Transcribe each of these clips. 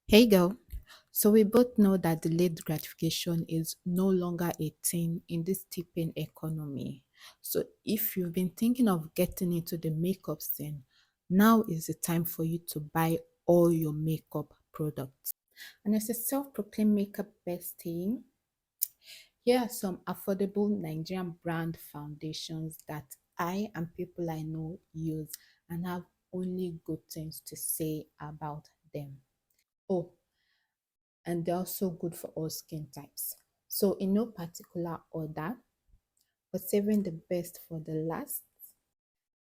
Hey girl, so we both know that delayed gratification is no longer a thing in this tipping economy. So if you've been thinking of getting into the makeup scene, now is the time for you to buy all your makeup products. And as a self-proclaimed makeup bestie, here are some affordable Nigerian brand foundations that I and people I know use and have only good things to say about them. Oh, and they're also good for all skin types. So, in no particular order, but saving the best for the last,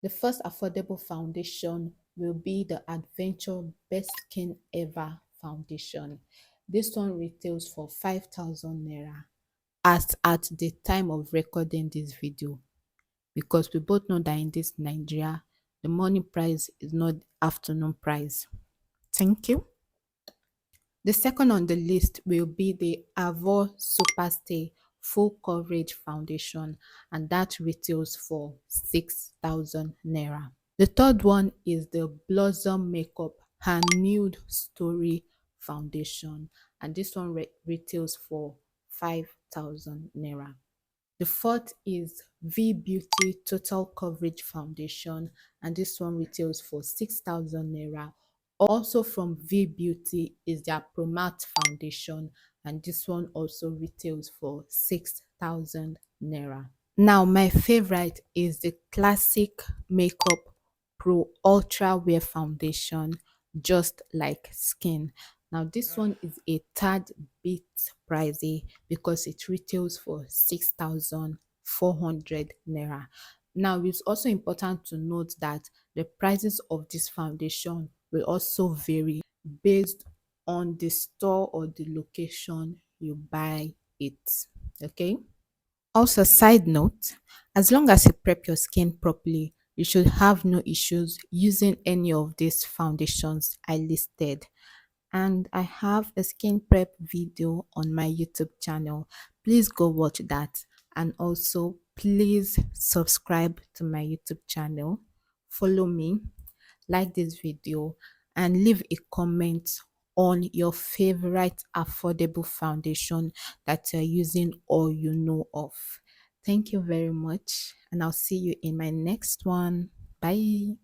the first affordable foundation will be the Adventure Best Skin Ever Foundation. This one retails for 5,000 naira as at the time of recording this video, because we both know that in this Nigeria, the morning price is not afternoon price. Thank you. The second on the list will be the Avon Superstay Full Coverage Foundation, and that retails for 6,000 naira. The third one is the Blossom Makeup Her Nude Story Foundation, and this one retails for 5,000 naira. The fourth is V Beauty Total Coverage Foundation, and this one retails for 6,000 naira. Also from V Beauty is their Promat Foundation, and this one also retails for 6,000 naira. Now, my favorite is the Classic Makeup Pro Ultra Wear Foundation, Just Like Skin. Now, this one is a tad bit pricey because it retails for 6,400 naira. Now, it's also important to note that the prices of this foundation will also vary based on the store or the location you buy it. Okay. Also, side note, as long as you prep your skin properly, you should have no issues using any of these foundations I listed. And I have a skin prep video on my YouTube channel. Please go watch that. And also, please subscribe to my YouTube channel. Follow me, like this video, and leave a comment on your favorite affordable foundation that you're using or you know of. Thank you very much, and I'll see you in my next one. Bye.